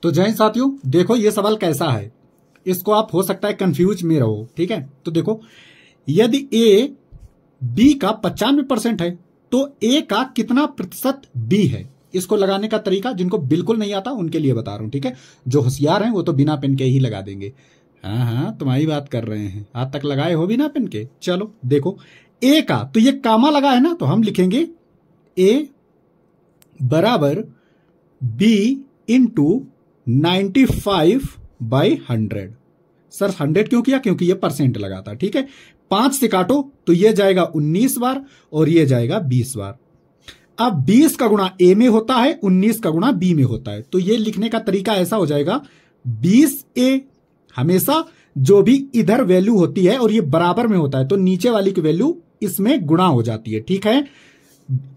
तो जय हिंद साथियों, देखो ये सवाल कैसा है, इसको आप हो सकता है कंफ्यूज में रहो। ठीक है, तो देखो यदि ए बी का 95% है तो ए का कितना प्रतिशत बी है। इसको लगाने का तरीका जिनको बिल्कुल नहीं आता उनके लिए बता रहा हूं। ठीक है, जो होशियार हैं वो तो बिना पेन के ही लगा देंगे। हाँ हाँ, तुम्हारी बात कर रहे हैं, आज तक लगाए हो बिना पेन के। चलो देखो ए का, तो ये कामा लगा है ना, तो हम लिखेंगे ए बराबर बी इंटू 95/100। सर 100 क्यों किया? क्योंकि ये परसेंट लगा था। ठीक है, 5 से काटो तो ये जाएगा 19 बार और ये जाएगा 20 बार। अब 20 का गुणा ए में होता है, 19 का गुणा बी में होता है, तो ये लिखने का तरीका ऐसा हो जाएगा 20A। हमेशा जो भी इधर वैल्यू होती है और ये बराबर में होता है तो नीचे वाली की वैल्यू इसमें गुणा हो जाती है। ठीक है,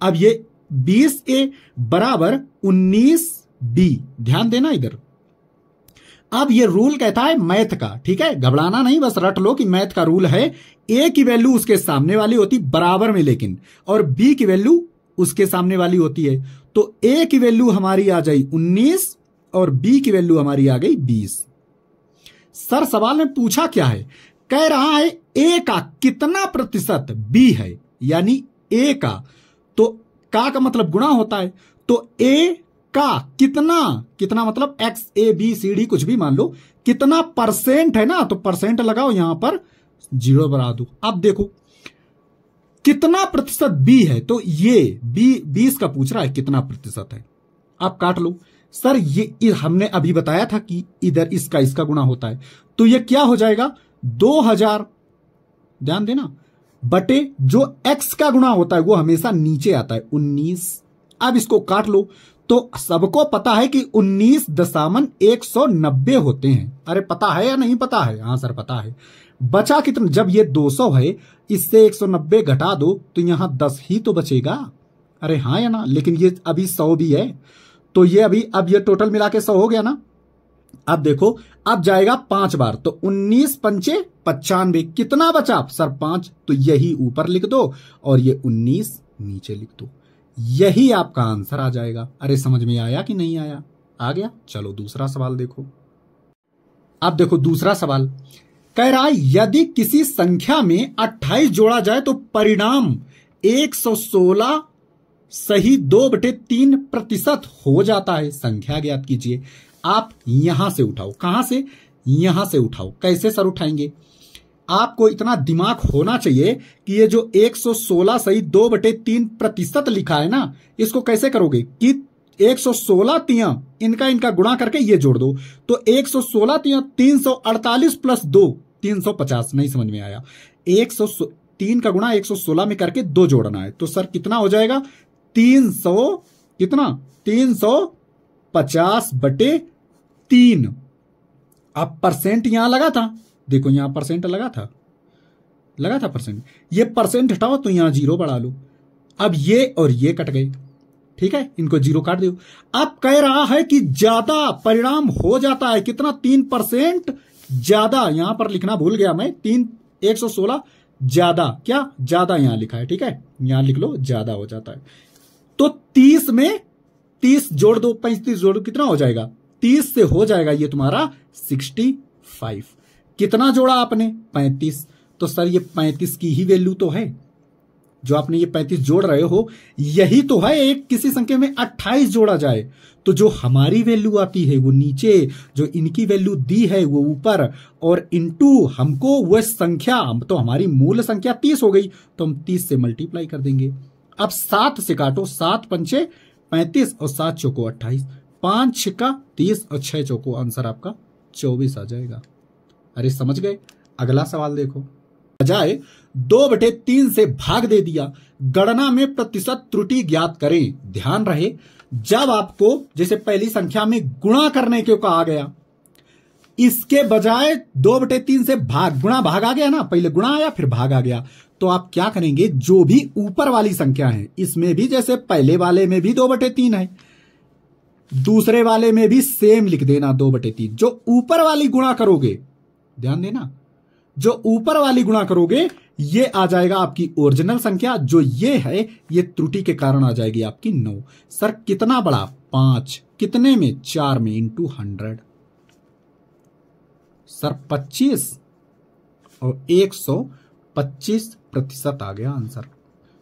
अब ये 20A बराबर 19B, ध्यान देना इधर। अब ये रूल कहता है मैथ का। ठीक है, घबराना नहीं, बस रट लो कि मैथ का रूल है ए की वैल्यू उसके सामने वाली होती बराबर में लेकिन, और बी की वैल्यू उसके सामने वाली होती है। तो ए की वैल्यू हमारी आ जाई 19 और बी की वैल्यू हमारी आ गई 20। सर सवाल में पूछा क्या है? कह रहा है ए का कितना प्रतिशत बी है, यानी ए का, तो का मतलब गुणा होता है, तो ए का कितना मतलब X A B C D कुछ भी मान लो, कितना परसेंट है ना, तो परसेंट लगाओ, यहां पर 0 बना दो। अब देखो कितना प्रतिशत बी है, तो ये बी 20 का पूछ रहा है कितना प्रतिशत है। आप काट लो। सर ये हमने अभी बताया था कि इधर इसका गुणा होता है, तो ये क्या हो जाएगा 2000, ध्यान देना, बटे जो एक्स का गुणा होता है वो हमेशा नीचे आता है 19। अब इसको काट लो, तो सबको पता है कि 19.190 होते हैं। अरे पता है या नहीं पता है? हाँ सर पता है। बचा कितना? जब ये 200 है, इससे 190 घटा दो तो यहां 10 ही तो बचेगा। अरे हाँ या ना? लेकिन ये अभी 100 भी है, तो ये अभी अब ये टोटल मिला के 100 हो गया ना। अब देखो अब जाएगा 5 बार, तो 19 पंचे 95, कितना बचा सर 5, तो यही ऊपर लिख दो और ये 19 नीचे लिख दो, यही आपका आंसर आ जाएगा। अरे समझ में आया कि नहीं आया? आ गया। चलो दूसरा सवाल देखो। अब देखो दूसरा सवाल कह रहा है यदि किसी संख्या में 28 जोड़ा जाए तो परिणाम 116 सही 2/3% हो जाता है। संख्या ज्ञात कीजिए। आप यहां से उठाओ। कहां से? यहां से उठाओ। कैसे सर उठाएंगे? आपको इतना दिमाग होना चाहिए कि ये जो 116 सही 2/3% लिखा है ना, इसको कैसे करोगे कि 116 तियां इनका गुणा करके ये जोड़ दो, तो 116 तियां 348 प्लस 2 350। नहीं समझ में आया? 103 का गुणा 116 में करके 2 जोड़ना है, तो सर कितना हो जाएगा 350/3। अब परसेंट यहां लगा था, देखो यहां परसेंट लगा था परसेंट, ये परसेंट हटाओ तो यहां 0 बढ़ा लो। अब ये और ये कट गए। ठीक है, इनको 0 काट दो। अब कह रहा है कि ज्यादा परिणाम हो जाता है कितना? 3% ज्यादा। यहां पर लिखना भूल गया मैं, 116 ज्यादा, क्या ज्यादा यहां लिखा है। ठीक है, यहां लिख लो ज्यादा हो जाता है, तो 30 में 30 जोड़ दो, 35 जोड़ दो, कितना हो जाएगा? 30 से हो जाएगा ये तुम्हारा 65। कितना जोड़ा आपने? 35। तो सर ये 35 की ही वैल्यू तो है, जो आपने ये 35 जोड़ रहे हो यही तो है। एक किसी संख्या में 28 जोड़ा जाए तो जो हमारी वैल्यू आती है वो नीचे, जो इनकी वैल्यू दी है वो ऊपर, और इनटू हमको वह संख्या, तो हमारी मूल संख्या 30 हो गई, तो हम 30 से मल्टीप्लाई कर देंगे। अब 7 से काटो, 7 पंचे 35 और 7 चौको 28, 5 छिक्का 30 और 6 चौको, आंसर आपका 24 आ जाएगा। अरे समझ गए? अगला सवाल देखो। बजाय 2/3 से भाग दे दिया, गणना में प्रतिशत त्रुटि ज्ञात करें। ध्यान रहे, जब आपको जैसे पहली संख्या में गुणा करने के कहा गया, इसके बजाय 2/3 से भाग, गुणा भाग आ गया ना, पहले गुणा आया फिर भाग आ गया, तो आप क्या करेंगे? जो भी ऊपर वाली संख्या है, इसमें भी जैसे पहले वाले में भी 2/3 है, दूसरे वाले में भी सेम लिख देना 2/3। जो ऊपर वाली गुणा करोगे, ध्यान देना, जो ऊपर वाली गुणा करोगे ये आ जाएगा आपकी ओरिजिनल संख्या, जो ये है ये त्रुटि के कारण आ जाएगी आपकी 9। सर कितना बड़ा? 5 कितने में? 4 में इंटू 100। सर 25 और 125% आ गया आंसर।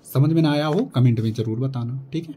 समझ में ना आया हो कमेंट में जरूर बताना, ठीक है।